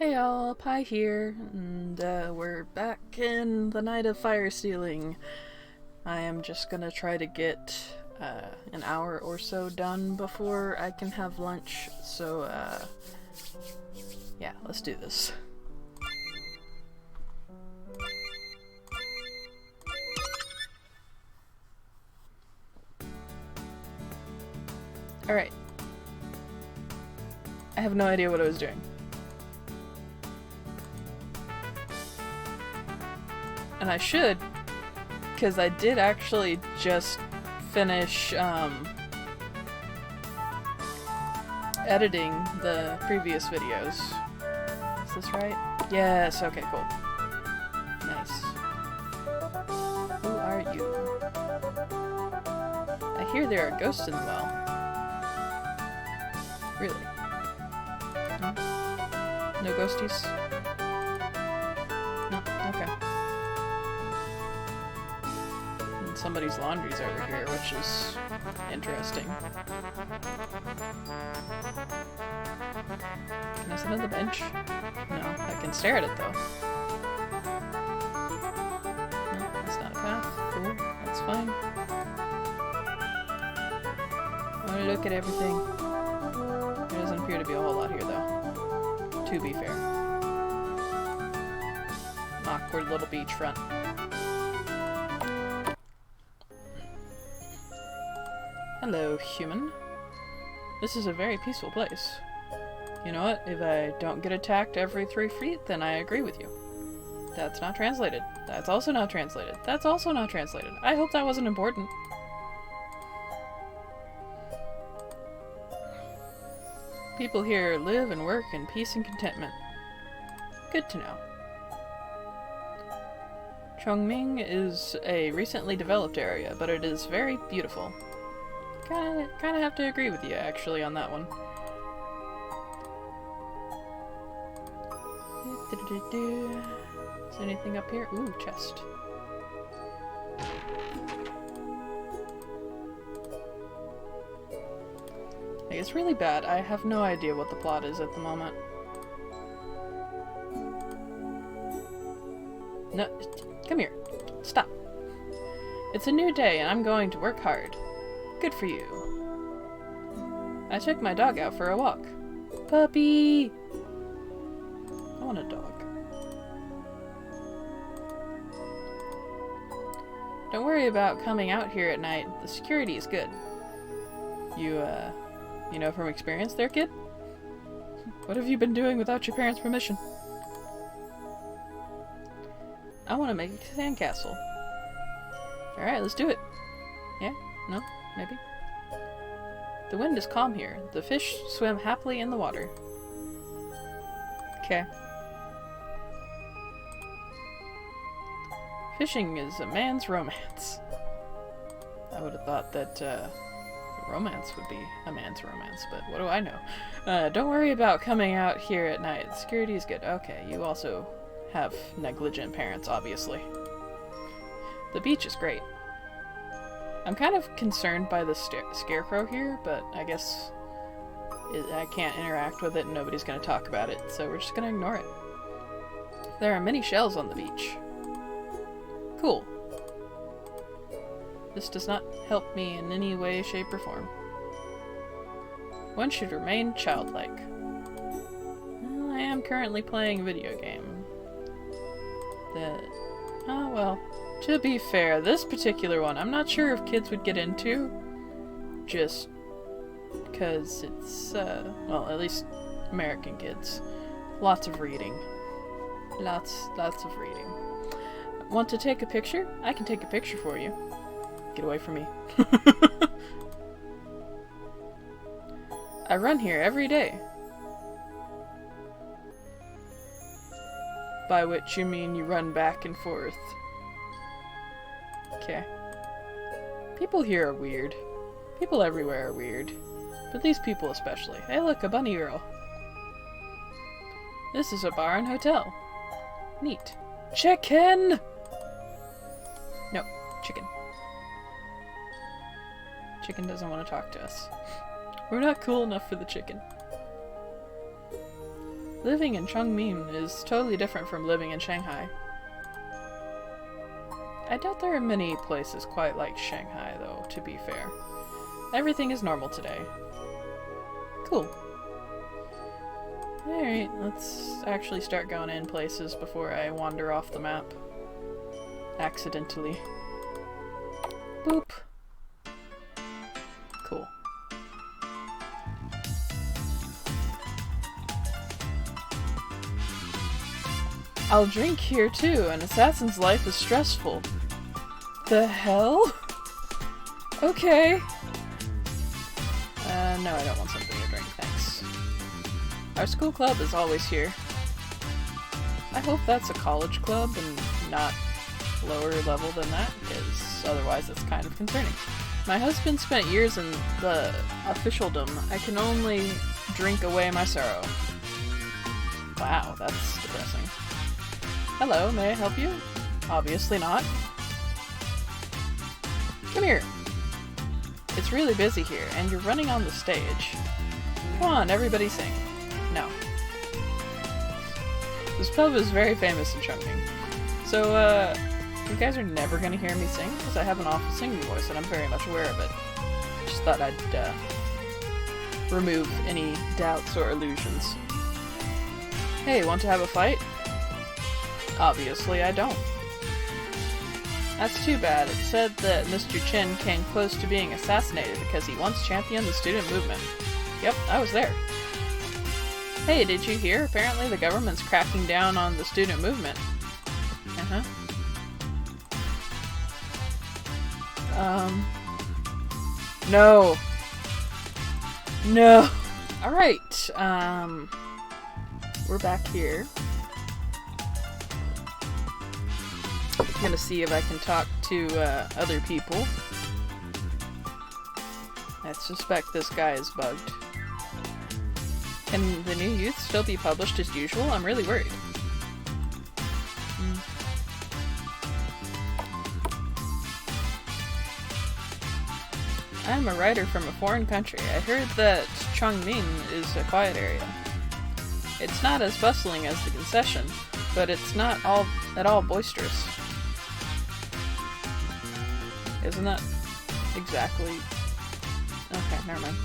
Hey y'all, Pie here, and we're back in the night of fire stealing. I am just gonna try to get an hour or so done before I can have lunch, so yeah, let's do this. Alright. I have no idea what I was doing. And I should, because I did actually just finish editing the previous videos. Is this right? Yes, okay, cool. Nice. Who are you? I hear there are ghosts in the well. Really? No ghosties? No? Okay. Somebody's laundry's over here, which is interesting. Can I sit on the bench? No, I can stare at it though. No, that's not a path. Cool, that's fine. I want to look at everything. There doesn't appear to be a whole lot here though, to be fair. Awkward little beachfront. Hello, human. This is a very peaceful place. You know what? If I don't get attacked every 3 feet, then I agree with you. That's not translated. That's also not translated. That's also not translated. I hope that wasn't important. People here live and work in peace and contentment. Good to know. Chongming is a recently developed area, but it is very beautiful. Kinda have to agree with you, actually, on that one. Is there anything up here? Ooh, chest. Like, it's really bad. I have no idea what the plot is at the moment. No, come here. Stop. It's a new day and I'm going to work hard. Good for you. I took my dog out for a walk. Puppy! I want a dog. Don't worry about coming out here at night. The security is good. You know from experience there, kid? What have you been doing without your parents' permission? I want to make a sandcastle. Alright, let's do it. Yeah? No? Maybe? The wind is calm here. The fish swim happily in the water. Okay. Fishing is a man's romance. I would have thought that romance would be a man's romance, but what do I know? Don't worry about coming out here at night. Security is good. Okay, you also have negligent parents, obviously. The beach is great. I'm kind of concerned by the scarecrow here, but I guess I can't interact with it and nobody's going to talk about it, so we're just going to ignore it. There are many shells on the beach. Cool. This does not help me in any way, shape, or form. One should remain childlike. Well, I am currently playing a video game. Oh well. To be fair, this particular one, I'm not sure if kids would get into, just because it's, well, at least American kids. Lots of reading. Lots of reading. Want to take a picture? I can take a picture for you. Get away from me. I run here every day. By which you mean you run back and forth. Okay. People here are weird. People everywhere are weird. But these people especially. Hey look, a bunny girl. This is a bar and hotel. Neat. Chicken! No, chicken. Chicken doesn't want to talk to us. We're not cool enough for the chicken. Living in Chongming is totally different from living in Shanghai. I doubt there are many places quite like Shanghai, though, to be fair. Everything is normal today. Cool. Alright, let's actually start going in places before I wander off the map. Accidentally. Boop. Cool. I'll drink here too. An assassin's life is stressful. The hell? Okay. No, I don't want something to drink, thanks. Our school club is always here. I hope that's a college club and not lower level than that, because otherwise it's kind of concerning. My husband spent years in the officialdom. I can only drink away my sorrow. Wow, that's depressing. Hello, may I help you? Obviously not. Come here. It's really busy here, and you're running on the stage. Come on, everybody sing. No. This pub is very famous in Chongqing. So, you guys are never gonna hear me sing, because I have an awful singing voice, and I'm very much aware of it. Just thought I'd, remove any doubts or illusions. Hey, want to have a fight? Obviously I don't. That's too bad. It said that Mr. Chen came close to being assassinated because he once championed the student movement. Yep, I was there. Hey, did you hear? Apparently the government's cracking down on the student movement. Uh-huh. No. No. Alright, we're back here. I'm gonna see if I can talk to other people. I suspect this guy is bugged. Can the new youth still be published as usual? I'm really worried. I'm a writer from a foreign country. I heard that Chongming is a quiet area. It's not as bustling as the concession, but it's not at all boisterous. Isn't that exactly... Okay, never mind.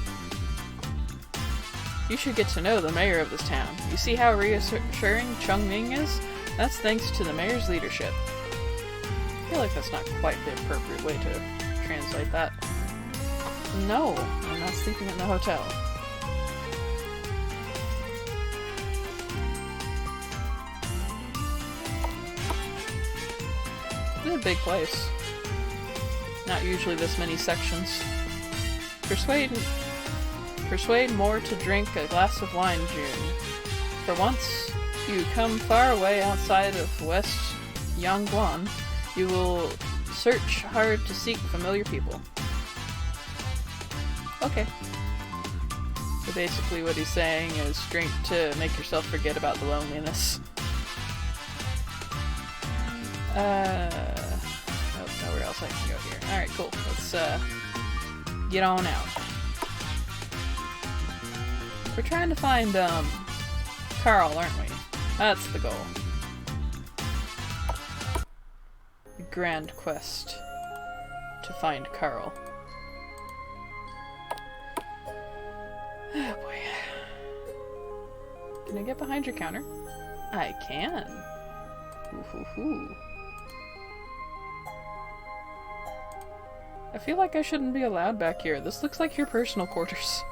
You should get to know the mayor of this town. You see how reassuring Chongming is? That's thanks to the mayor's leadership. I feel like that's not quite the appropriate way to translate that. No, I'm not sleeping in the hotel. It's a big place. Not usually this many sections. Persuade more to drink a glass of wine, June. For once you come far away outside of West Yangguan, you will search hard to seek familiar people. Okay. So basically what he's saying is drink to make yourself forget about the loneliness. Nowhere else I can go here. Alright, cool. Let's, get on out. We're trying to find, Carl, aren't we? That's the goal. The grand quest to find Carl. Oh boy. Can I get behind your counter? I can. Ooh. I feel like I shouldn't be allowed back here. This looks like your personal quarters.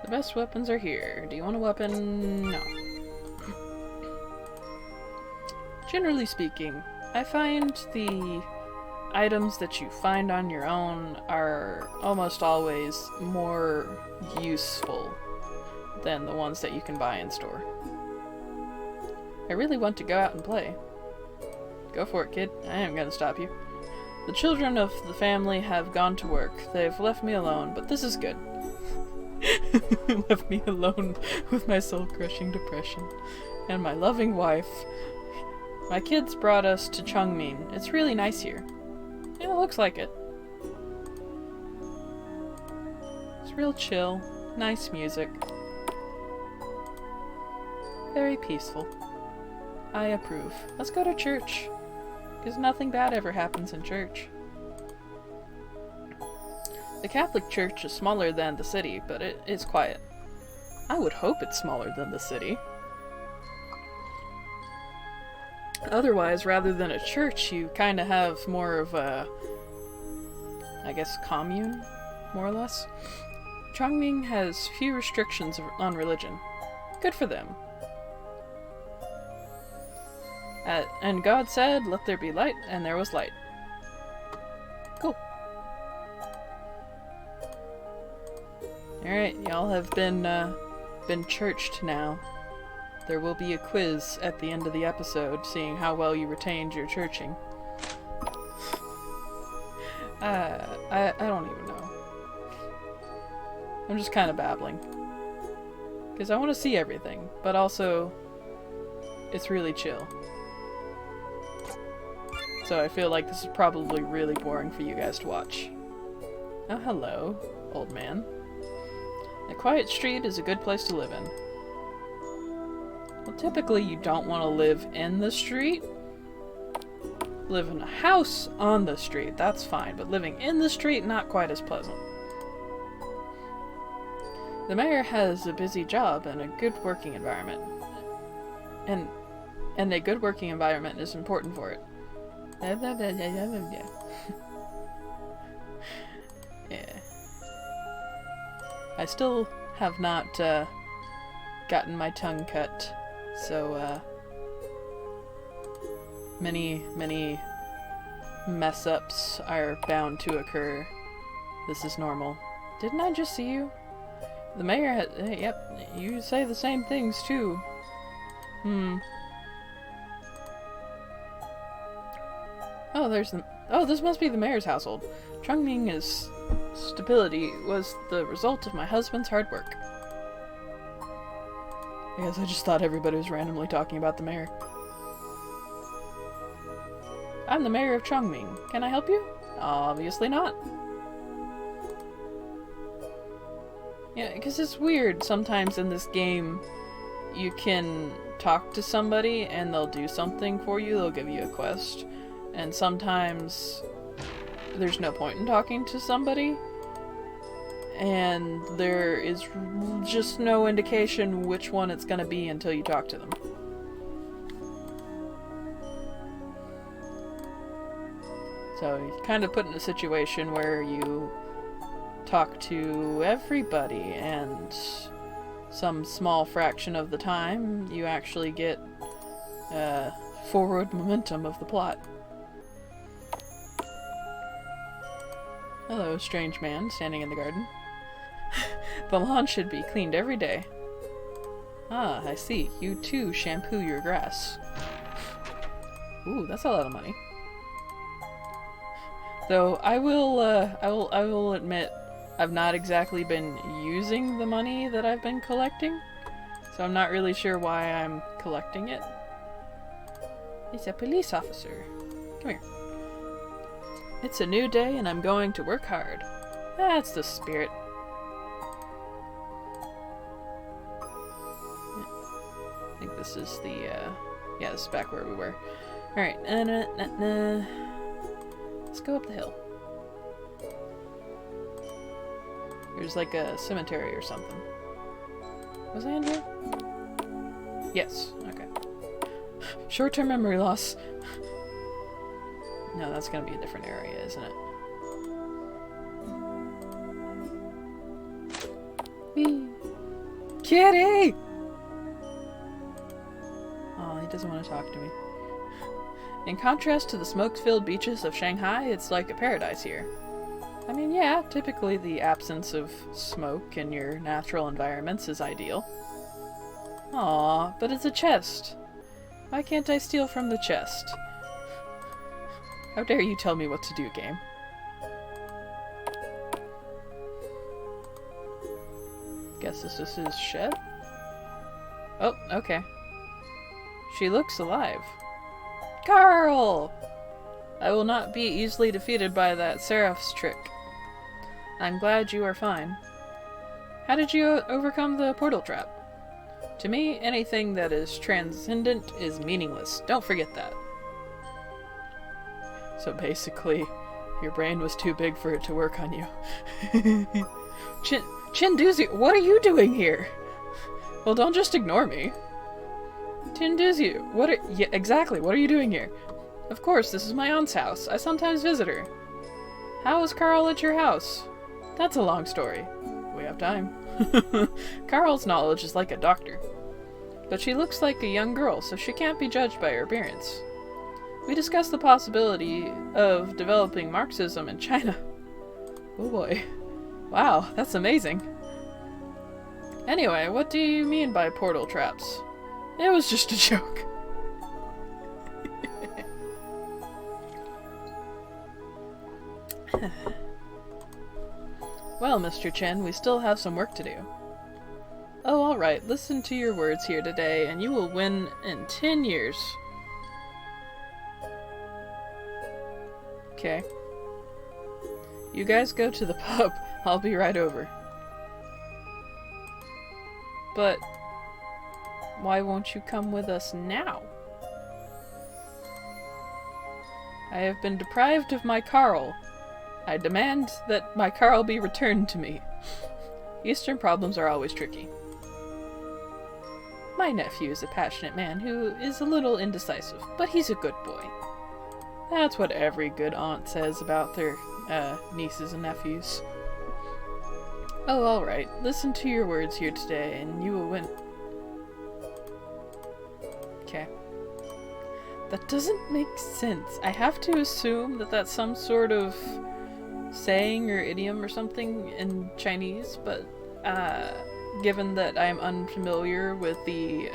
The best weapons are here. Do you want a weapon? No. Generally speaking, I find the items that you find on your own are almost always more useful than the ones that you can buy in store. I really want to go out and play. Go for it, kid. I am gonna stop you. The children of the family have gone to work. They've left me alone, but this is good. Left me alone with my soul-crushing depression. And my loving wife. My kids brought us to Chongming. It's really nice here. Yeah, it looks like it. It's real chill, nice music. Very peaceful. I approve. Let's go to church. Because nothing bad ever happens in church. The Catholic Church is smaller than the city, but it is quiet. I would hope it's smaller than the city. Otherwise, rather than a church, you kind of have more of a, I guess, commune, more or less. Chongming has few restrictions on religion. Good for them. And God said, "Let there be light," and there was light. Cool. Alright, y'all have been churched now. There will be a quiz at the end of the episode, seeing how well you retained your churching. I don't even know. I'm just kind of babbling. Because I want to see everything, but also, it's really chill. So I feel like this is probably really boring for you guys to watch. Oh, hello, old man. A quiet street is a good place to live in. Well, typically you don't want to live in the street. Live in a house on the street, that's fine, but living in the street, not quite as pleasant. The mayor has a busy job and a good working environment. And a good working environment is important for it. Yeah. I still have not gotten my tongue cut, so many mess-ups are bound to occur. This is normal. Didn't I just see you? The mayor has... Yep, you say the same things too. Oh, there's the... Oh, this must be the mayor's household. Chongming's stability was the result of my husband's hard work. I guess I just thought everybody was randomly talking about the mayor. I'm the mayor of Chongming. Can I help you? Obviously not. Yeah, because it's weird. Sometimes in this game, you can talk to somebody and they'll do something for you. They'll give you a quest. And sometimes there's no point in talking to somebody. And there is just no indication which one it's going to be until you talk to them. So you're kind of put in a situation where you talk to everybody, and some small fraction of the time you actually get forward momentum of the plot. Hello, strange man standing in the garden. The lawn should be cleaned every day. Ah, I see. You too shampoo your grass. Ooh, that's a lot of money. Though I will admit, I've not exactly been using the money that I've been collecting, so I'm not really sure why I'm collecting it. He's a police officer. Come here. It's a new day and I'm going to work hard. That's the spirit. I think this is the, yeah, this is back where we were. Alright, let's go up the hill. There's like a cemetery or something. Was I in here? Yes, okay. Short-term memory loss. No, that's gonna be a different area, isn't it? Whee! Kitty! Oh, he doesn't want to talk to me. In contrast to the smoke-filled beaches of Shanghai, it's like a paradise here. I mean, yeah, typically the absence of smoke in your natural environments is ideal. Aw, but it's a chest. Why can't I steal from the chest? How dare you tell me what to do, game? Guess this is his shed? Oh, okay. She looks alive. Carl! I will not be easily defeated by that Seraph's trick. I'm glad you are fine. How did you overcome the portal trap? To me, anything that is transcendent is meaningless. Don't forget that. So basically, your brain was too big for it to work on you. Chinduzi, what are you doing here? Well, don't just ignore me. Chinduzi, yeah, exactly, what are you doing here? Of course, this is my aunt's house. I sometimes visit her. How is Carl at your house? That's a long story. We have time. Carl's knowledge is like a doctor. But she looks like a young girl, so she can't be judged by her appearance. We discussed the possibility of developing Marxism in China. Oh boy. Wow, that's amazing. Anyway, what do you mean by portal traps? It was just a joke. Well, Mr. Chen, we still have some work to do. Oh, alright, listen to your words here today, and you will win in 10 years. Okay. You guys go to the pub. I'll be right over. But why won't you come with us now? I have been deprived of my Carl. I demand that my Carl be returned to me. Eastern problems are always tricky. My nephew is a passionate man who is a little indecisive, but he's a good boy. That's what every good aunt says about their nieces and nephews. Oh, alright. Listen to your words here today, and you will win. Okay. That doesn't make sense. I have to assume that that's some sort of saying or idiom or something in Chinese, but given that I'm unfamiliar with the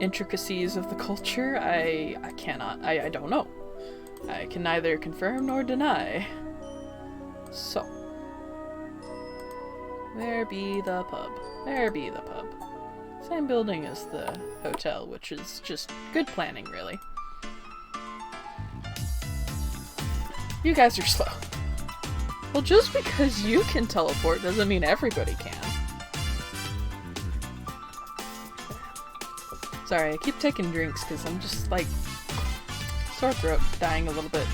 intricacies of the culture, I cannot. I don't know. I can neither confirm nor deny. So. Where be the pub? Where be the pub? Same building as the hotel, which is just good planning, really. You guys are slow. Well, just because you can teleport doesn't mean everybody can. Sorry, I keep taking drinks because I'm just, like, sore throat, dying a little bit.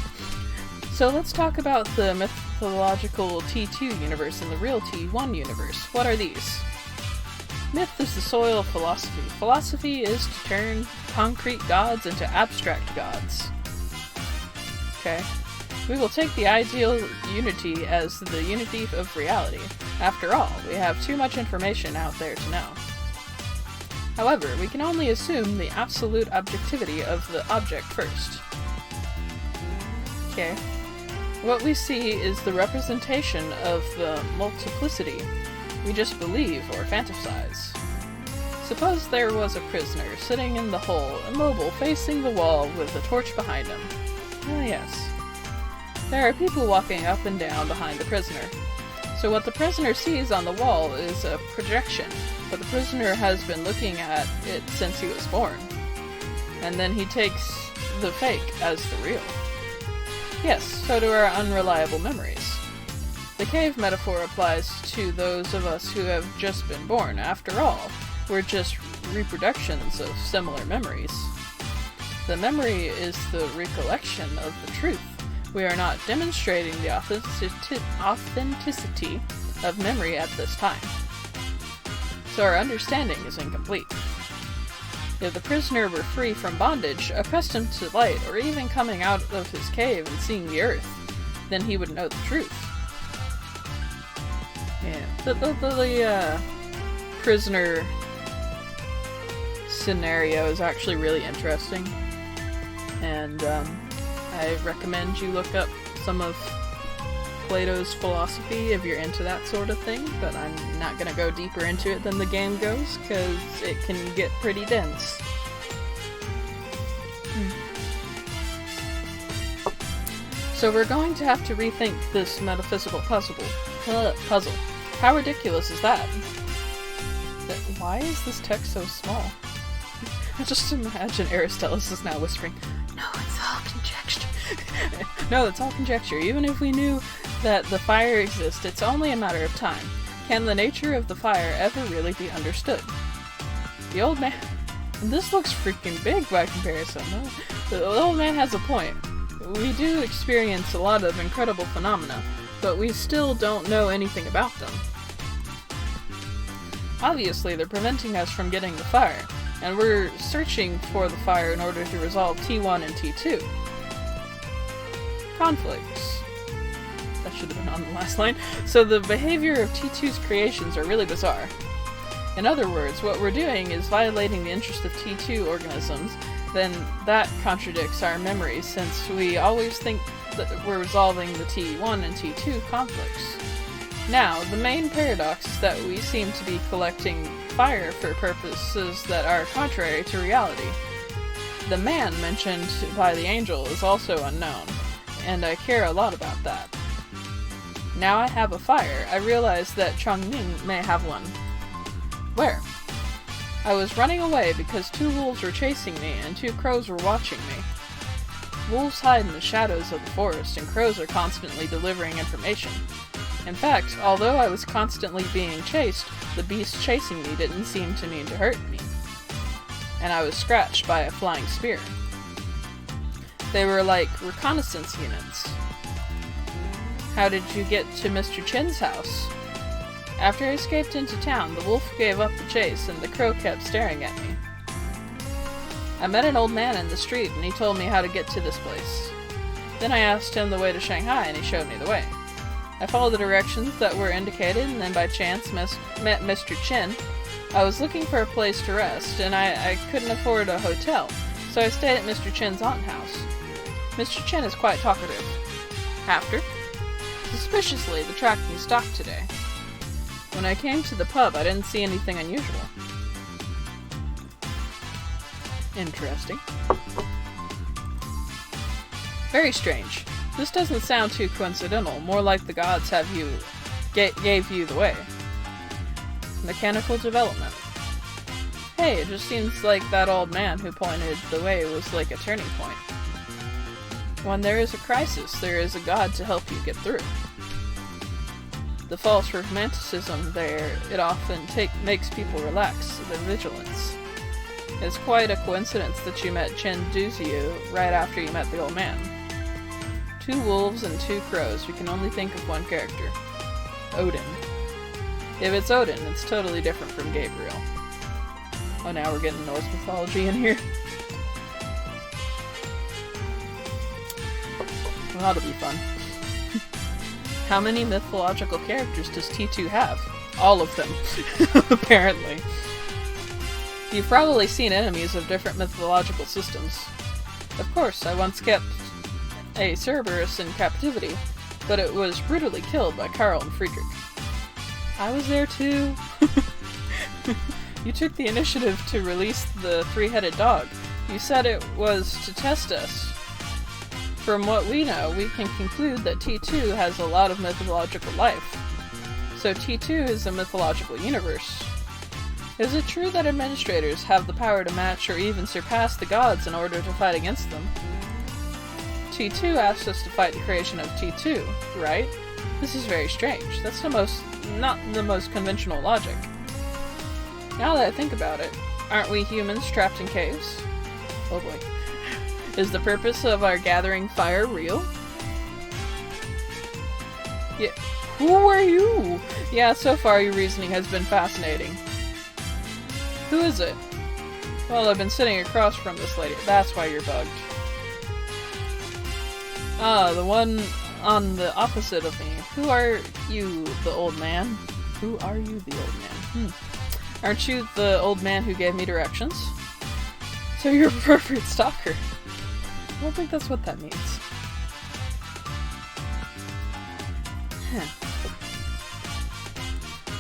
So let's talk about the mythological T2 universe and the real T1 universe. What are these? Myth is the soil of philosophy. Philosophy is to turn concrete gods into abstract gods. Okay. We will take the ideal unity as the unity of reality. After all, we have too much information out there to know. However, we can only assume the absolute objectivity of the object first. Okay. What we see is the representation of the multiplicity we just believe or fantasize. Suppose there was a prisoner sitting in the hole, immobile, facing the wall with a torch behind him. Ah, yes. There are people walking up and down behind the prisoner. So what the prisoner sees on the wall is a projection, but the prisoner has been looking at it since he was born. And then he takes the fake as the real. Yes, so do our unreliable memories. The cave metaphor applies to those of us who have just been born. After all, we're just reproductions of similar memories. The memory is the recollection of the truth. We are not demonstrating the authenticity of memory at this time. So our understanding is incomplete. If the prisoner were free from bondage, accustomed to light, or even coming out of his cave and seeing the earth, then he would know the truth. Yeah, the prisoner scenario is actually really interesting, and I recommend you look up some of Plato's philosophy if you're into that sort of thing, but I'm not going to go deeper into it than the game goes, because it can get pretty dense. So we're going to have to rethink this metaphysical puzzle. How ridiculous is that? Why is this text so small? I just imagine Aristoteles is now whispering, "No, it's all conjecture." No, it's all conjecture. Even if we knew that the fire exists, it's only a matter of time. Can the nature of the fire ever really be understood? The old man... This looks freaking big by comparison. The old man has a point. We do experience a lot of incredible phenomena, but we still don't know anything about them. Obviously, they're preventing us from getting the fire, and we're searching for the fire in order to resolve T1 and T2. Conflicts. That should have been on the last line. So the behavior of T2's creations are really bizarre. In other words, what we're doing is violating the interest of T2 organisms, then that contradicts our memory since we always think that we're resolving the T1 and T2 conflicts. Now, the main paradox is that we seem to be collecting fire for purposes that are contrary to reality. The man mentioned by the angel is also unknown, and I care a lot about that. Now I have a fire, I realize that Chongming may have one. Where? I was running away because 2 wolves were chasing me and 2 crows were watching me. Wolves hide in the shadows of the forest, and crows are constantly delivering information. In fact, although I was constantly being chased, the beast chasing me didn't seem to mean to hurt me. And I was scratched by a flying spear. They were like reconnaissance units. How did you get to Mr. Chin's house? After I escaped into town, the wolf gave up the chase and the crow kept staring at me. I met an old man in the street and he told me how to get to this place. Then I asked him the way to Shanghai and he showed me the way. I followed the directions that were indicated and then by chance met Mr. Chin. I was looking for a place to rest and I couldn't afford a hotel, so I stayed at Mr. Chin's aunt house. Mr. Chin is quite talkative. After? Suspiciously, the tracking stopped today. When I came to the pub, I didn't see anything unusual. Interesting. Very strange. This doesn't sound too coincidental, more like the gods gave you the way. Mechanical development. Hey, it just seems like that old man who pointed the way was like a turning point. When there is a crisis, there is a god to help you get through. The false romanticism there, it often makes people relax their vigilance. It's quite a coincidence that you met Chen Duziu right after you met the old man. 2 wolves and 2 crows, we can only think of one character. Odin. If it's Odin, it's totally different from Gabriel. Oh, now we're getting Norse mythology in here. Well, that'll be fun. How many mythological characters does T2 have? All of them, apparently. You've probably seen enemies of different mythological systems. Of course, I once kept a Cerberus in captivity, but it was brutally killed by Karl and Friedrich. I was there too. You took the initiative to release the 3-headed dog. You said it was to test us. From what we know, we can conclude that T2 has a lot of mythological life. So T2 is a mythological universe. Is it true that administrators have the power to match or even surpass the gods in order to fight against them? T2 asked us to fight the creation of T2, right? This is very strange. That's not the most conventional logic. Now that I think about it, aren't we humans trapped in caves? Oh boy. Is the purpose of our gathering fire real? Yeah. Who are you? Yeah, so far your reasoning has been fascinating. Who is it? Well, I've been sitting across from this lady. That's why you're bugged. Ah, the one on the opposite of me. Who are you, the old man? Who are you, the old man? Aren't you the old man who gave me directions? So you're a appropriate stalker. I don't think that's what that means.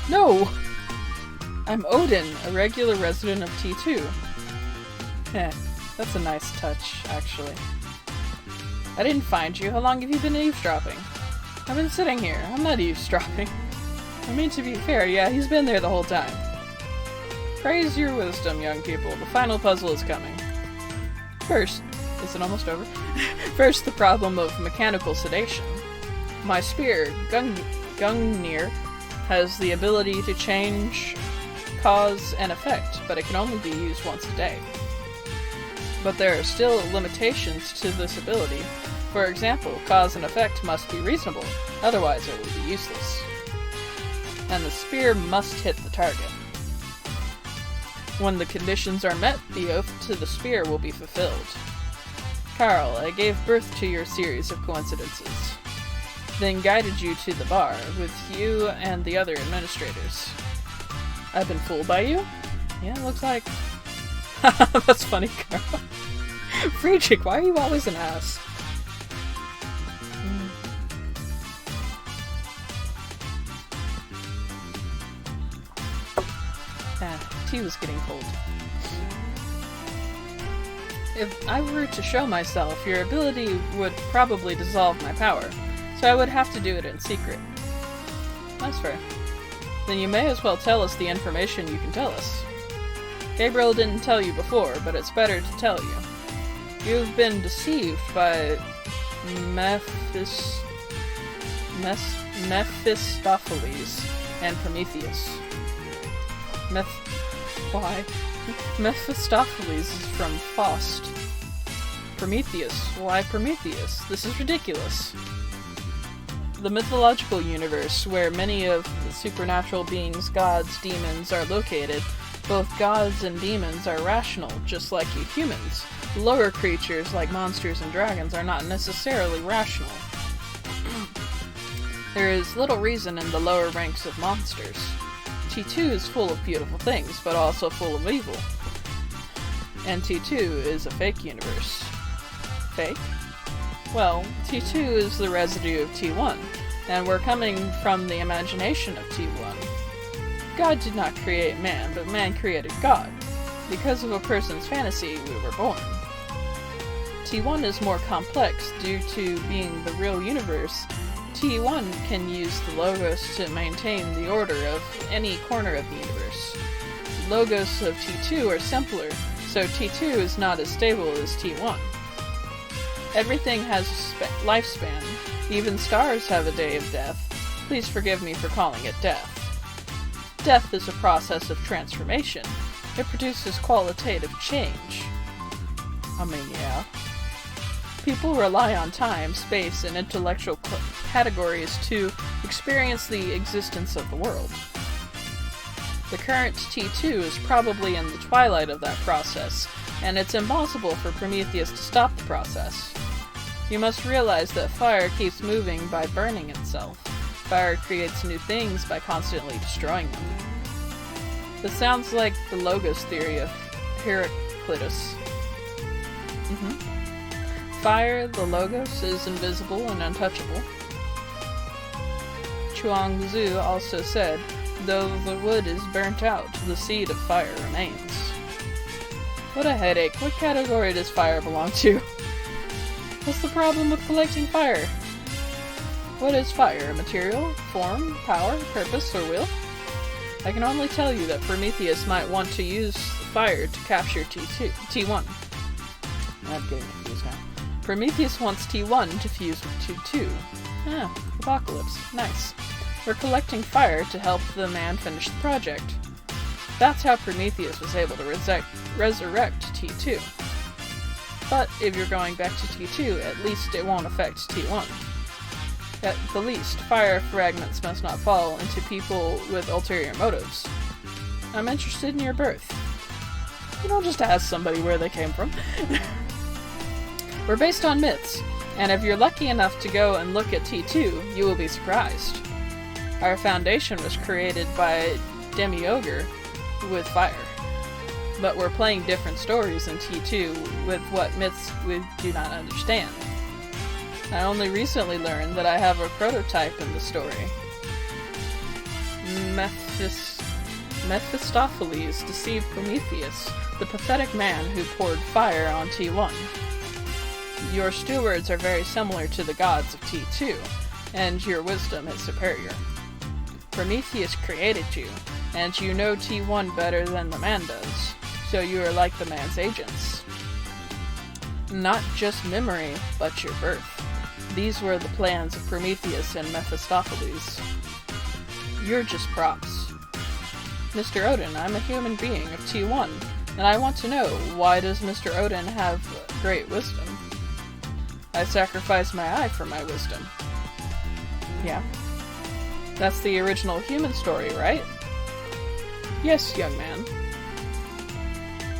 No! I'm Odin, a regular resident of T2. That's a nice touch, actually. I didn't find you. How long have you been eavesdropping? I've been sitting here. I'm not eavesdropping. I mean, to be fair, yeah, he's been there the whole time. Praise your wisdom, young people. The final puzzle is coming. First, is it almost over? First, the problem of mechanical sedation. My spear, Gungnir, has the ability to change cause and effect, but it can only be used once a day. But there are still limitations to this ability. For example, cause and effect must be reasonable, otherwise it will be useless. And the spear must hit the target. When the conditions are met, the oath to the spear will be fulfilled. Carl, I gave birth to your series of coincidences, then guided you to the bar with you and the other administrators. I've been fooled by you? Yeah, looks like. That's funny, Carl. Friedrich, why are you always an ass? Tea was getting cold. If I were to show myself, your ability would probably dissolve my power, so I would have to do it in secret. That's fair. Then you may as well tell us the information you can tell us. Gabriel didn't tell you before, but it's better to tell you. You've been deceived by Mephistopheles and Prometheus. Why? Mephistopheles is from Faust. Prometheus. Why Prometheus? This is ridiculous. The mythological universe, where many of the supernatural beings, gods, demons, are located, both gods and demons are rational, just like you humans. Lower creatures, like monsters and dragons, are not necessarily rational. There is little reason in the lower ranks of monsters. T2 is full of beautiful things, but also full of evil. And T2 is a fake universe. Fake? Well, T2 is the residue of T1, and we're coming from the imagination of T1. God did not create man, but man created God. Because of a person's fantasy, we were born. T1 is more complex due to being the real universe. T1 can use the Logos to maintain the order of any corner of the universe. Logos of T2 are simpler, so T2 is not as stable as T1. Everything has a lifespan. Even stars have a day of death. Please forgive me for calling it death. Death is a process of transformation. It produces qualitative change. I mean, yeah. People rely on time, space, and intellectual categories to experience the existence of the world. The current T2 is probably in the twilight of that process, and it's impossible for Prometheus to stop the process. You must realize that fire keeps moving by burning itself. Fire creates new things by constantly destroying them. This sounds like the Logos theory of Heraclitus. Fire, the Logos, is invisible and untouchable. Chuang-Tzu also said, though the wood is burnt out, the seed of fire remains. What a headache. What category does fire belong to? What's the problem with collecting fire? What is fire? A material, form, power, purpose, or will? I can only tell you that Prometheus might want to use fire to capture T1. I'm getting confused now. Prometheus wants T1 to fuse with T2. Ah, Apocalypse. Nice. We're collecting fire to help the man finish the project. That's how Prometheus was able to resurrect T2. But if you're going back to T2, at least it won't affect T1. At the least, fire fragments must not fall into people with ulterior motives. I'm interested in your birth. You don't just ask somebody where they came from. We're based on myths, and if you're lucky enough to go and look at T2, you will be surprised. Our foundation was created by Demi-Ogre with fire. But we're playing different stories in T2 with what myths we do not understand. I only recently learned that I have a prototype in the story. Mephistopheles deceived Prometheus, the pathetic man who poured fire on T1. Your stewards are very similar to the gods of T2, and your wisdom is superior. Prometheus created you, and you know T1 better than the man does, so you are like the man's agents. Not just memory, but your birth. These were the plans of Prometheus and Mephistopheles. You're just props. Mr. Odin, I'm a human being of T1, and I want to know, why does Mr. Odin have great wisdom? I sacrificed my eye for my wisdom. Yeah. That's the original human story, right? Yes, young man.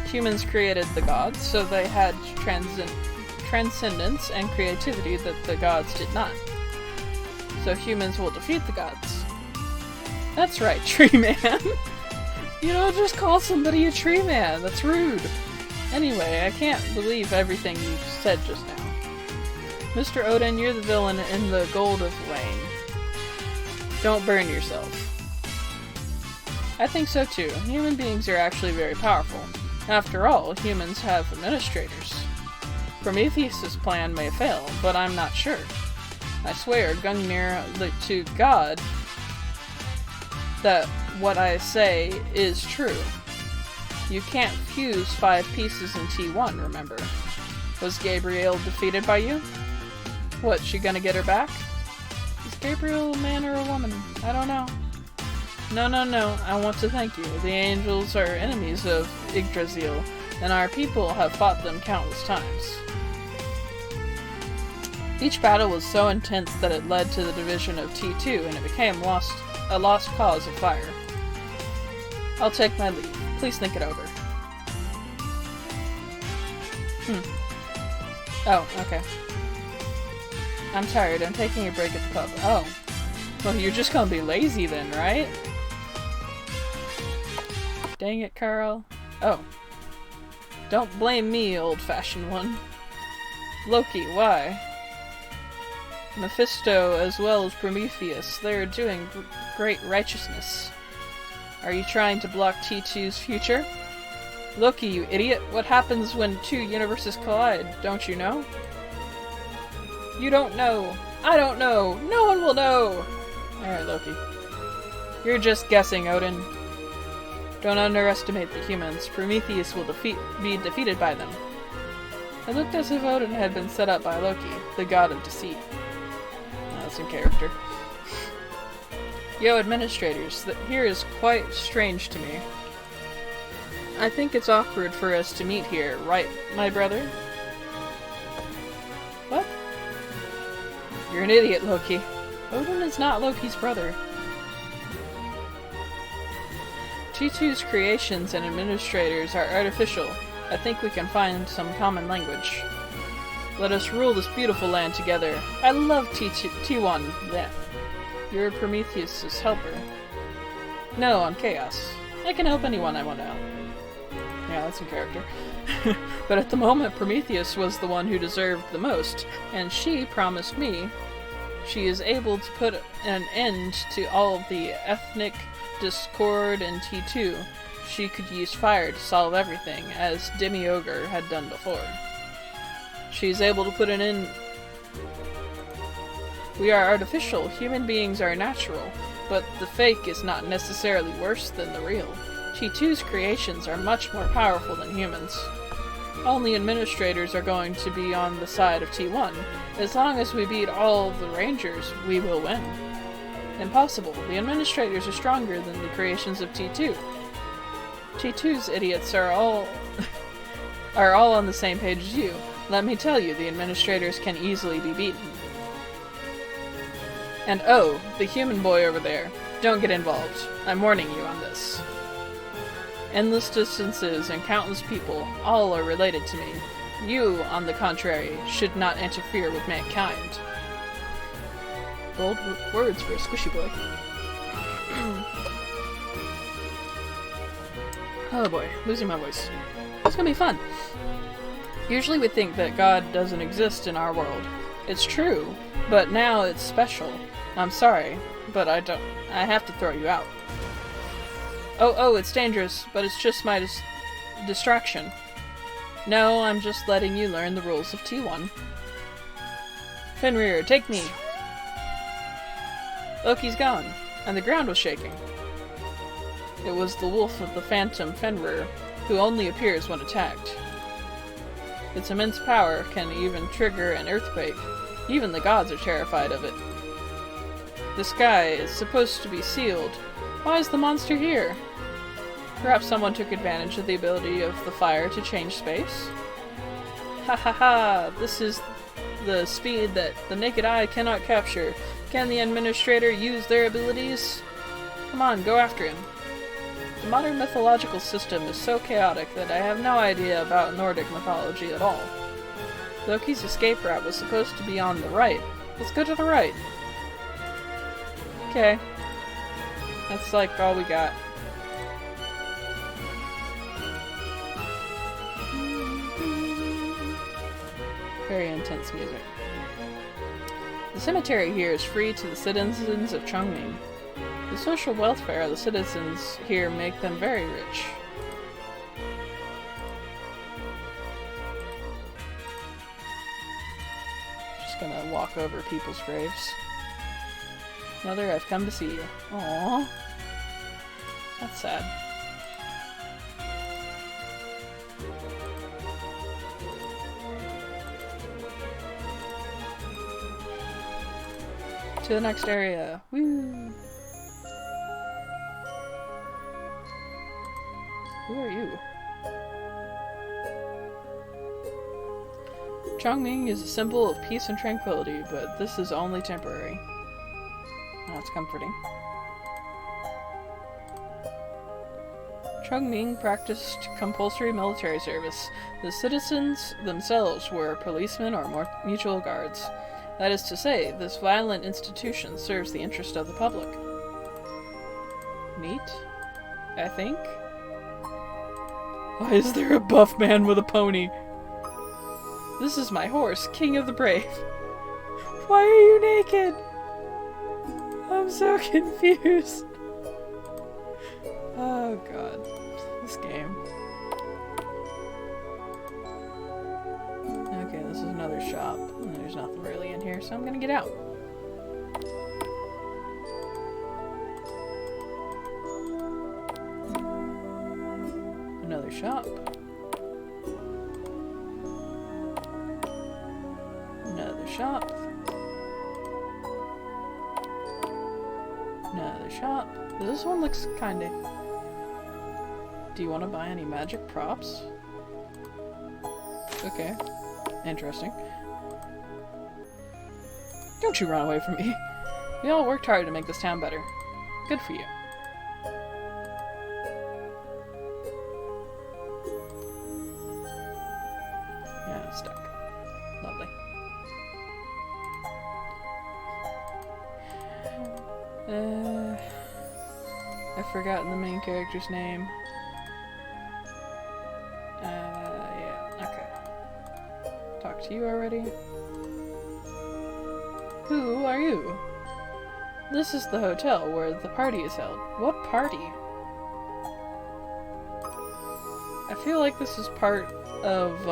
Humans created the gods, so they had transcendence and creativity that the gods did not. So humans will defeat the gods. That's right, tree man. You don't just call somebody a tree man. That's rude. Anyway, I can't believe everything you said just now. Mr. Odin, you're the villain in the Gold of Wayne. Don't burn yourself. I think so too. Human beings are actually very powerful. After all, humans have administrators. Prometheus' plan may fail, but I'm not sure. I swear, Gungnir, to God, that what I say is true. You can't fuse 5 pieces in T1, remember? Was Gabrielle defeated by you? What, she gonna get her back? Is Gabriel a man or a woman? I don't know. No, I want to thank you. The angels are enemies of Yggdrasil, and our people have fought them countless times. Each battle was so intense that it led to the division of T2, and it became a lost cause of fire. I'll take my leave. Please think it over. Oh, okay. I'm tired. I'm taking a break at the pub. Oh. Well, you're just gonna be lazy then, right? Dang it, Carl. Oh. Don't blame me, old-fashioned one. Loki, why? Mephisto, as well as Prometheus, they're doing great righteousness. Are you trying to block T2's future? Loki, you idiot! What happens when 2 universes collide? Don't you know? You don't know! I don't know! No one will know! Alright, Loki. You're just guessing, Odin. Don't underestimate the humans. Prometheus will be defeated by them. It looked as if Odin had been set up by Loki, the god of deceit. That's in character. Yo, administrators, here is quite strange to me. I think it's awkward for us to meet here, right, my brother? What? You're an idiot, Loki. Odin is not Loki's brother. T2's creations and administrators are artificial. I think we can find some common language. Let us rule this beautiful land together. I love T1. Yeah. You're Prometheus' helper. No, I'm Chaos. I can help anyone I want to help. Yeah, that's in character. But at the moment, Prometheus was the one who deserved the most, and she promised me she is able to put an end to all of the ethnic discord in T2. She could use fire to solve everything, as Demi-Ogre had done before. She is able to put an end. We are artificial, human beings are natural, but the fake is not necessarily worse than the real. T2's creations are much more powerful than humans. Only administrators are going to be on the side of T1. As long as we beat all the Rangers, we will win. Impossible. The administrators are stronger than the creations of T2. T2's idiots are all on the same page as you. Let me tell you, the administrators can easily be beaten. And oh, the human boy over there. Don't get involved. I'm warning you on this. Endless distances and countless people, all are related to me. You, on the contrary, should not interfere with mankind. Bold words for a squishy boy. Oh boy, losing my voice. It's gonna be fun. Usually we think that God doesn't exist in our world. It's true, but now it's special. I'm sorry, but I have to throw you out. Oh, it's dangerous, but it's just my distraction. No, I'm just letting you learn the rules of T1. Fenrir, take me! Loki's gone, and the ground was shaking. It was the wolf of the phantom Fenrir, who only appears when attacked. Its immense power can even trigger an earthquake. Even the gods are terrified of it. The sky is supposed to be sealed. Why is the monster here? Perhaps someone took advantage of the ability of the fire to change space? Ha ha ha! This is the speed that the naked eye cannot capture. Can the administrator use their abilities? Come on, go after him. The modern mythological system is so chaotic that I have no idea about Nordic mythology at all. Loki's escape route was supposed to be on the right. Let's go to the right. Okay. That's like all we got. Very intense music. The cemetery here is free to the citizens of Chongming. The social welfare of the citizens here make them very rich. Just gonna walk over people's graves. Mother, I've come to see you. Aww. That's sad. To the next area. Woo! Who are you? Chongming is a symbol of peace and tranquility, but this is only temporary. That's comforting. Chongming practiced compulsory military service. The citizens themselves were policemen or mutual guards. That is to say, this violent institution serves the interest of the public. Neat, I think. Why is there a buff man with a pony? This is my horse, King of the Brave. Why are you naked? I'm so confused. Oh god, this game. Okay, this is another shop. There's nothing really in here, so I'm gonna get out. Another shop. Another shop. Another shop. This one looks kinda... Do you want to buy any magic props? Okay. Interesting. Don't you run away from me. We all worked hard to make this town better. Good for you. Yeah, it's stuck. Lovely. I've forgotten the main character's name. Yeah, okay. Talked to you already? Who are you? This is the hotel where the party is held. What party? I feel like this is part of,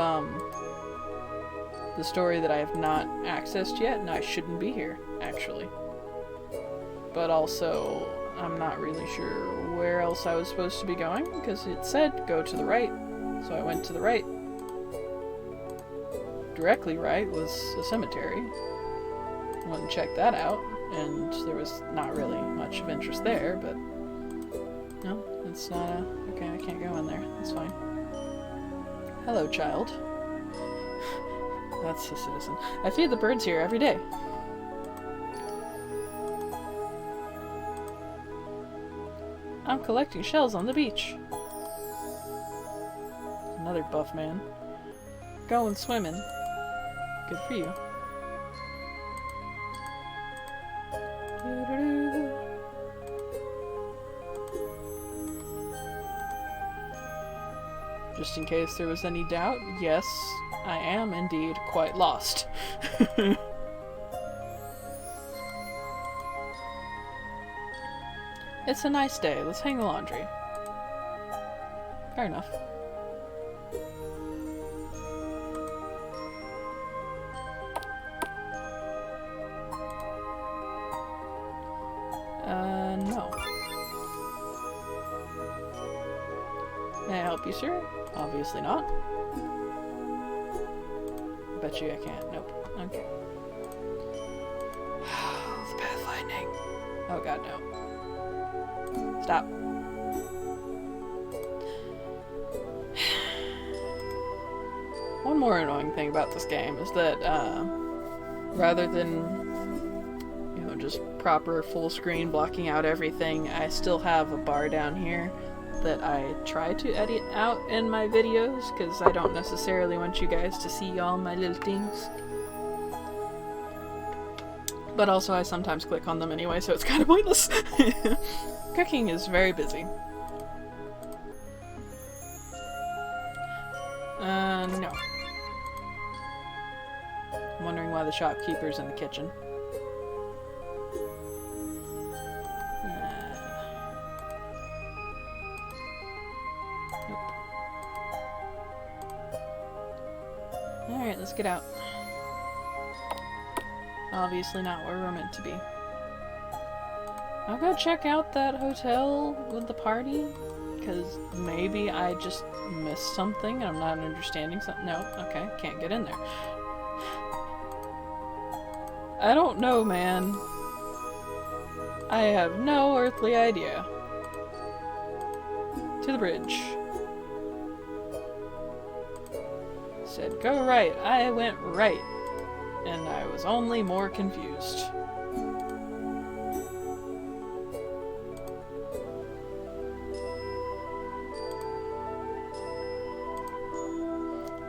the story that I have not accessed yet, and I shouldn't be here, actually. But also, I'm not really sure where else I was supposed to be going, because it said go to the right, so I went to the right. Directly right was a cemetery. I went and checked that out, and there was not really much of interest there, but... No, it's not a... Okay, I can't go in there. That's fine. Hello, child. That's a citizen. I feed the birds here every day. I'm collecting shells on the beach. Another buff man. Going swimming. Good for you. Just in case there was any doubt, yes, I am indeed quite lost. It's a nice day. Let's hang the laundry. Fair enough. No. May I help you, sir? Obviously not. I bet you I can't. Nope. Okay. The path lightning. Oh god, no. Stop. One more annoying thing about this game is that, rather than, you know, just proper full screen blocking out everything, I still have a bar down here that I try to edit out in my videos, because I don't necessarily want you guys to see all my little things. But also I sometimes click on them anyway, so it's kind of pointless. Cooking is very busy. No. I'm wondering why the shopkeeper's in the kitchen. Nope. Alright, let's get out. Obviously not where we're meant to be. I'll go check out that hotel with the party, because maybe I just missed something and I'm not understanding something. No, okay, can't get in there. I don't know, man. I have no earthly idea. To the bridge. Said go right. I went right. And I was only more confused.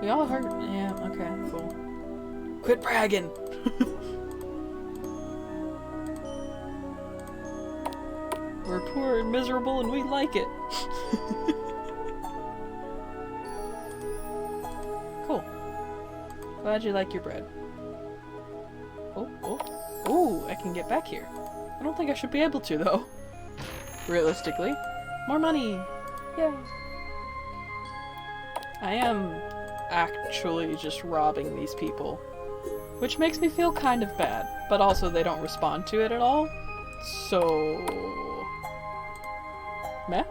We all heard. Yeah, okay, cool. Quit bragging! We're poor and miserable and we like it. Cool. Glad you like your bread. Oh, I can get back here. I don't think I should be able to, though. Realistically. More money! Yay! I am actually just robbing these people. Which makes me feel kind of bad, but also they don't respond to it at all. So... meh?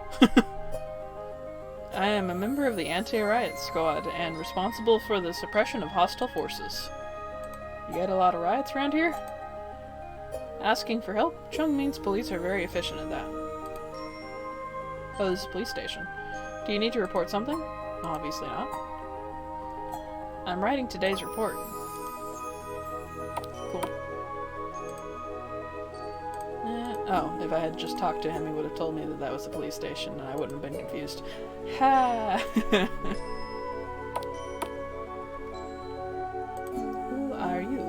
I am a member of the anti-riot squad and responsible for the suppression of hostile forces. You get a lot of riots around here? Asking for help? Chongming's police are very efficient at that. Oh, this is a police station. Do you need to report something? Obviously not. I'm writing today's report. Cool. Oh, if I had just talked to him, he would have told me that that was the police station, and I wouldn't have been confused. Ha! Who are you?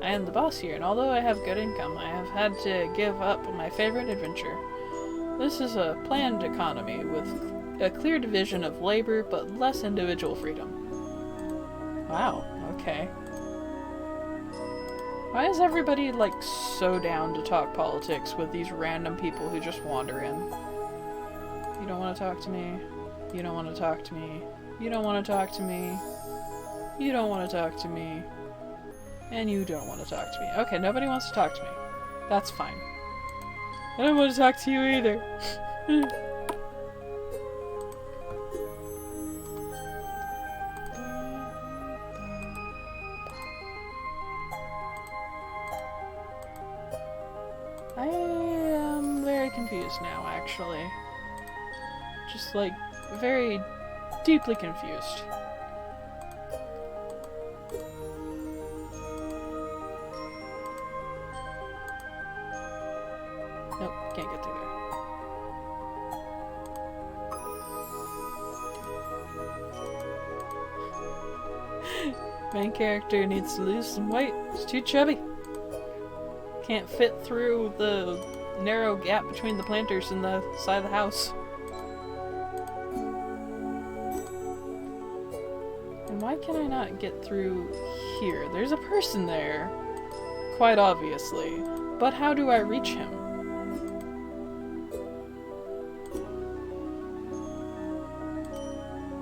I am the boss here, and although I have good income, I have had to give up my favorite adventure. This is a planned economy with a clear division of labor, but less individual freedom. Wow, okay. Why is everybody, like, so down to talk politics with these random people who just wander in? You don't want to talk to me. You don't want to talk to me. You don't want to talk to me. You don't want to talk to me. And you don't want to talk to me. Okay, nobody wants to talk to me. That's fine. I don't want to talk to you either. I am very confused now, actually. Just, like, very deeply confused. Nope, can't get through there. Main character needs to lose some weight. It's too chubby. Can't fit through the narrow gap between the planters and the side of the house. And why can I not get through here? There's a person there, quite obviously. But how do I reach him?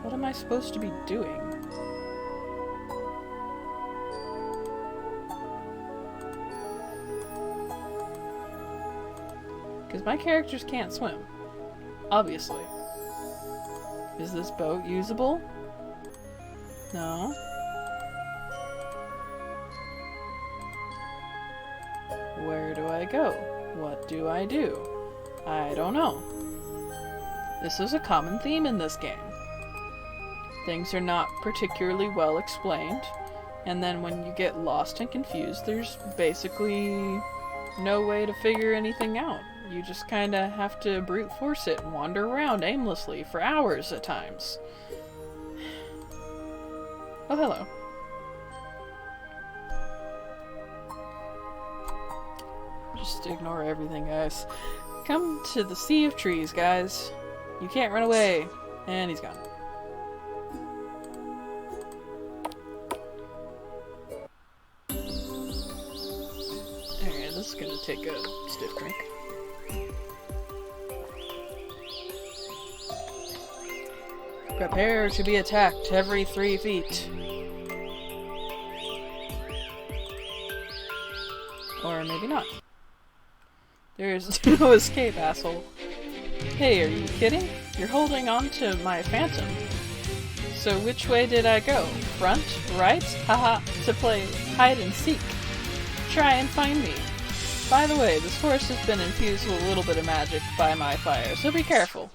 What am I supposed to be doing? Because my characters can't swim. Obviously. Is this boat usable? No. Where do I go? What do I do? I don't know. This is a common theme in this game. Things are not particularly well explained, and then when you get lost and confused, there's basically no way to figure anything out. You just kinda have to brute force it and wander around aimlessly for hours at times. Oh, hello. Just ignore everything, guys. Come to the Sea of Trees, guys. You can't run away. And he's gone. Alright, this is gonna take a stiff drink. Prepare to be attacked every 3 feet. Or maybe not. There's no escape, asshole. Hey, are you kidding? You're holding on to my phantom. So which way did I go? Front? Right? Haha, to play hide and seek. Try and find me. By the way, this forest has been infused with a little bit of magic by my fire, so be careful.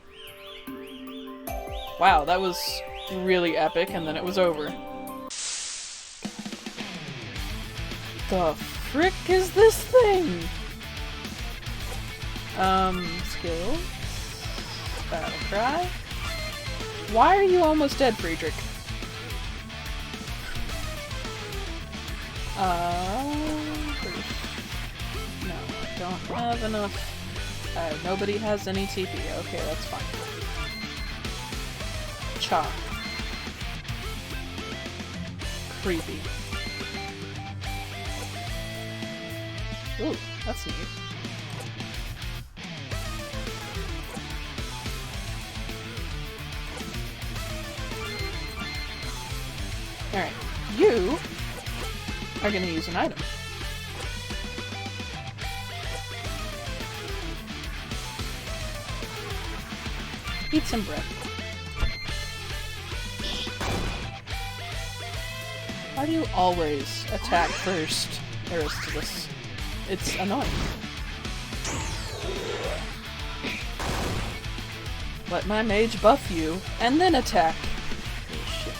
Wow, that was really epic, and then it was over. The frick is this thing? Skills. Battle cry. Why are you almost dead, Friedrich? No, I don't have enough. Nobody has any TP. Okay, that's fine. Cha. Creepy. Ooh, that's neat. Alright, you are gonna use an item. Eat some bread. Why do you always attack first, Aristoteles? It's annoying. Let my mage buff you, and then attack. Oh, shit.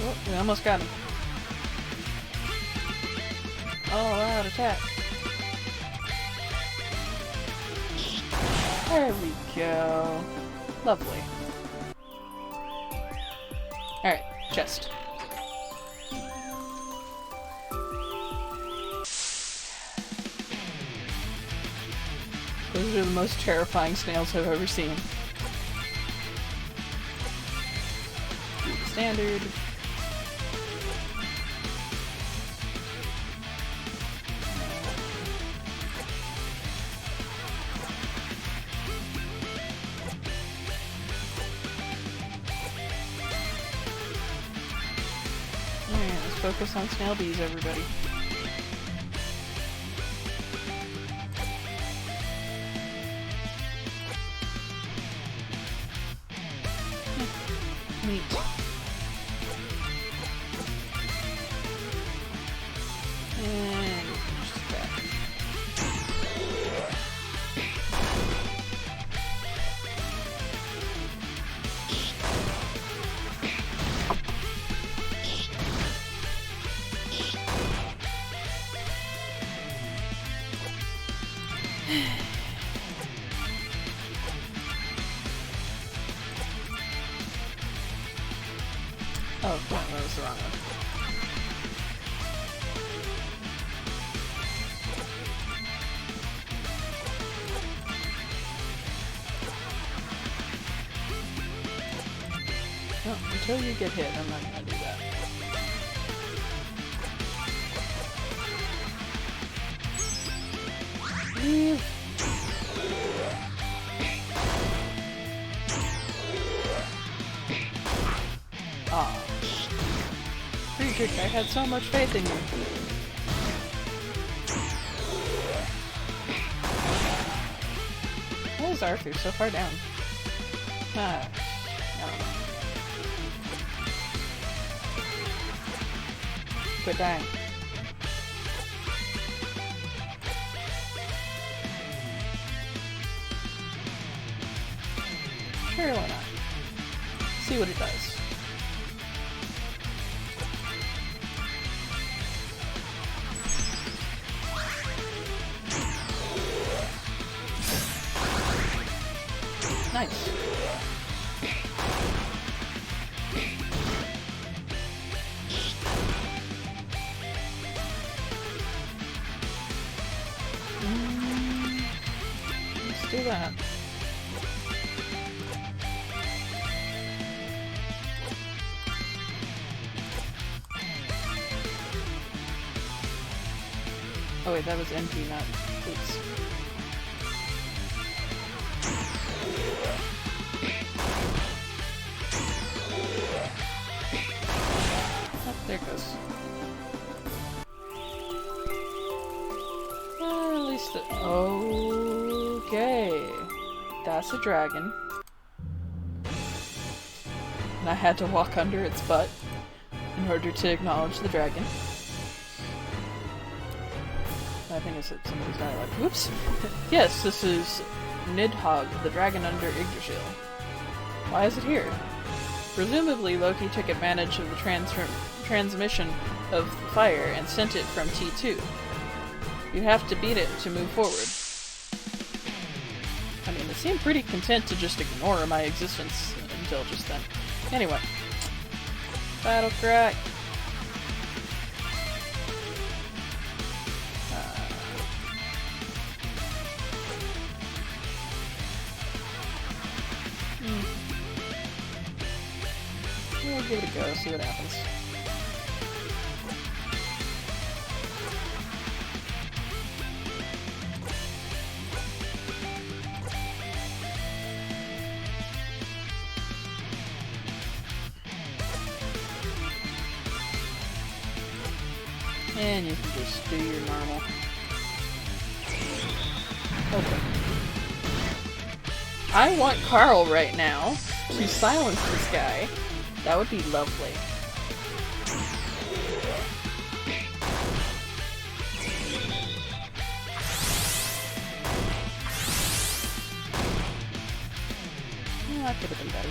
Oh, we almost got him. All out attack. There we go. Lovely. Alright, chest. Those are the most terrifying snails I've ever seen. Standard. Alright, let's focus on snail bees, everybody. Neat. And just back. Oh, no, that was the wrong one. No, until you get hit, I'm not gonna do that. Leave. Aw. Friedrich, I had so much faith in you. Why is Arthur so far down? I don't know. Quit dying. Sure, why not? See what it does. Nice. Let's do that. Oh wait, that was NP, not oops. Oh, there it goes. At least okay. That's a dragon. And I had to walk under its butt in order to acknowledge the dragon. I think it's somebody's dialect. Whoops! Yes, this is Nidhogg, the dragon under Yggdrasil. Why is it here? Presumably Loki took advantage of the transmission of fire and sent it from T2. You have to beat it to move forward. I mean, it seemed pretty content to just ignore my existence until just then. Anyway. Battle cry. We'll give it a go, see what happens. And you can just do your normal. Okay. I want Carl right now to silence this guy. That would be lovely. Yeah, that could have been better.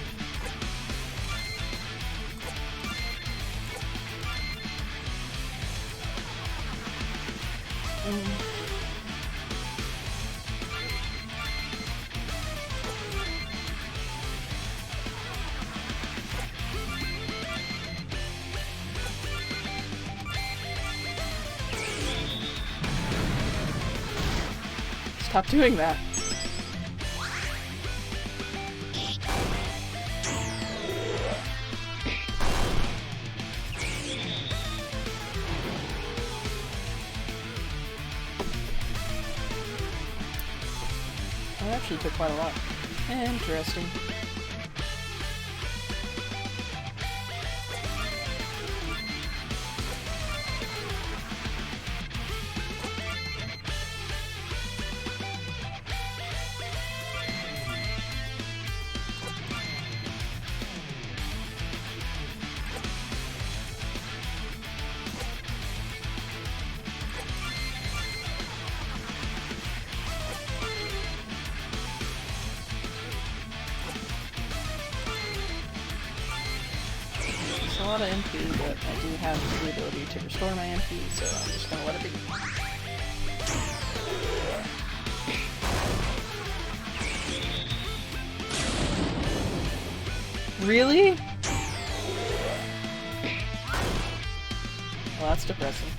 Stop doing that. That actually took quite a lot. Interesting. A lot of MP, but I do have the ability to restore my MP, so I'm just gonna let it be. Really? Well, that's depressing.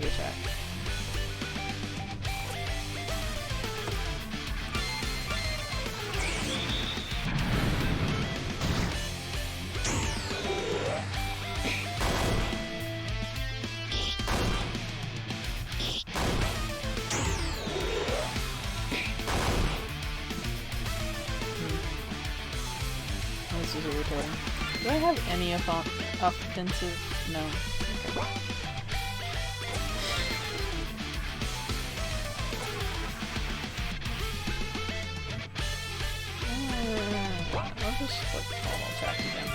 the attack. This is irritating. Do I have any offensive? No. Okay. I'll just like normal attack again.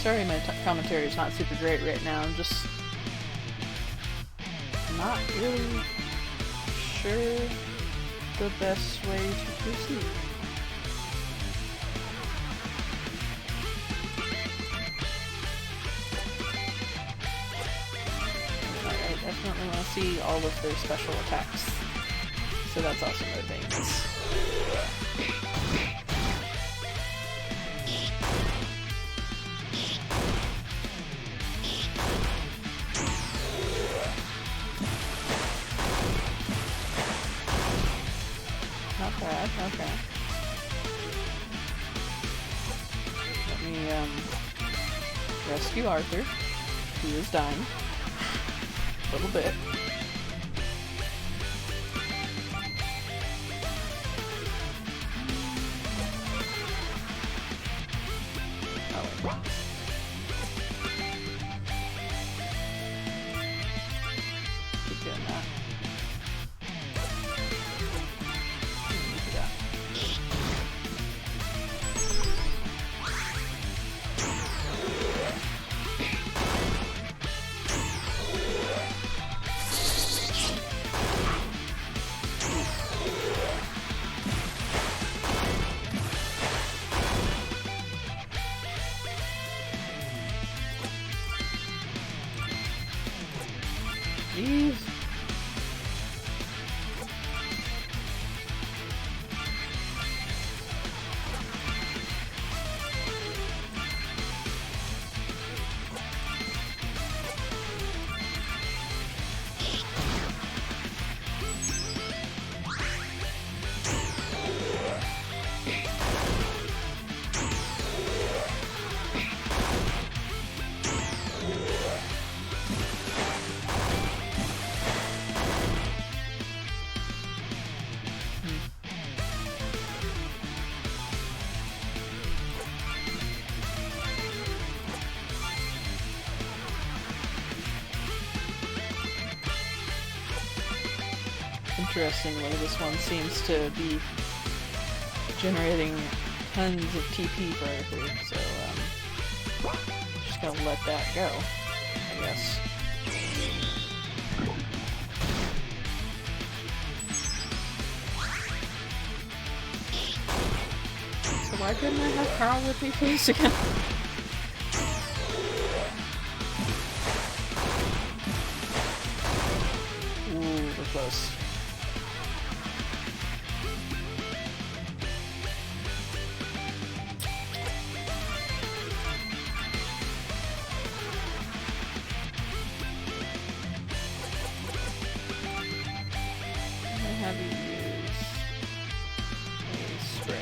Sorry my commentary is not super great right now, I'm just not really sure the best way to proceed. I definitely want to see all of their special attacks, so that's also motivating us. Okay. Let me, rescue Arthur, who is dying. A little bit. Oh, wait. Keep doing that. Jeez. Interestingly, this one seems to be generating tons of TP for Arthur, so just gotta let that go, I guess. So why Why couldn't I have Carl with me, please, again? Ooh, we're close. Have you use a spray?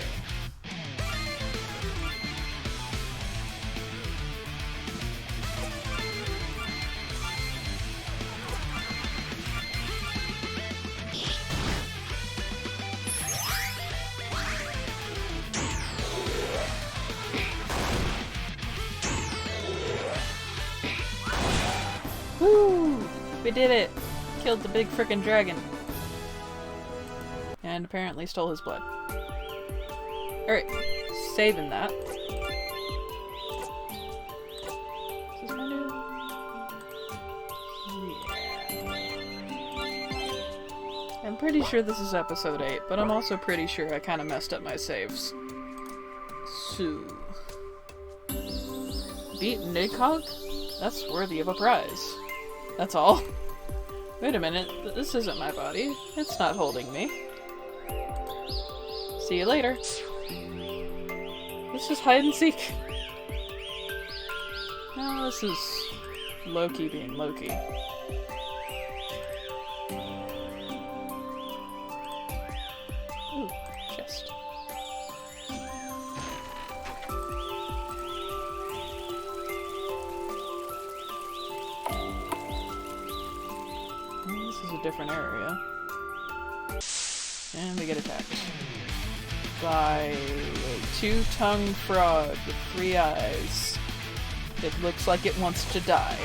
Woo! We did it! Killed the big frickin' dragon. And apparently stole his blood. Alright, saving that. Is this my new? Yeah. I'm pretty sure this is episode 8, but I'm also pretty sure I kind of messed up my saves. So... beat Nidhogg? That's worthy of a prize. That's all. Wait a minute, this isn't my body. It's not holding me. See you later. This is hide and seek. No, this is Loki being Loki. Ooh, chest. This is a different area. And we get attacked by a two-tongued frog with 3 eyes. It looks like it wants to die.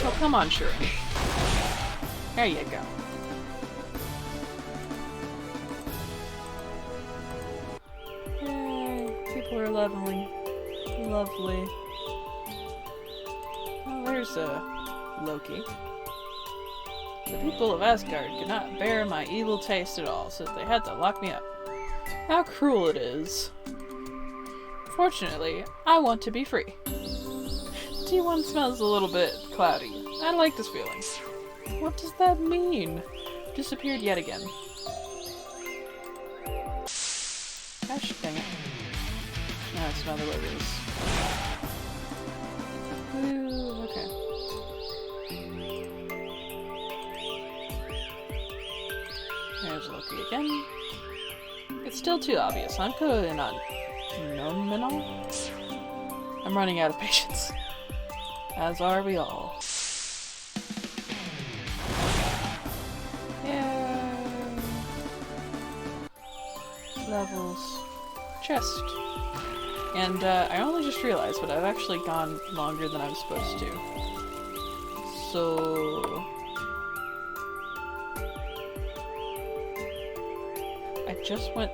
Oh, come on, Shura. There you go. Yay, people are leveling. Lovely. Oh, there's Loki. The people of Asgard could not bear my evil taste at all, so they had to lock me up. How cruel it is. Fortunately, I want to be free. T1 smells a little bit cloudy. I like this feeling. What does that mean? Disappeared yet again. Gosh dang it. That's not the way it is. Ooh, okay. There's Loki again. It's still too obvious. I'm clearly not nominal. I'm running out of patience. As are we all. Yay! Levels. Chest. And I only just realized, but I've actually gone longer than I'm supposed to. So... I just went...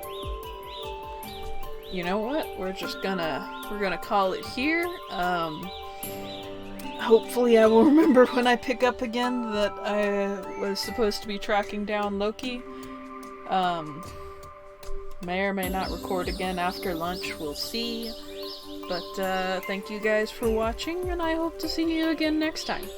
You know what? We're gonna call it here. Hopefully I will remember when I pick up again that I was supposed to be tracking down Loki. May or may not record again after lunch, we'll see. But thank you guys for watching, and I hope to see you again next time.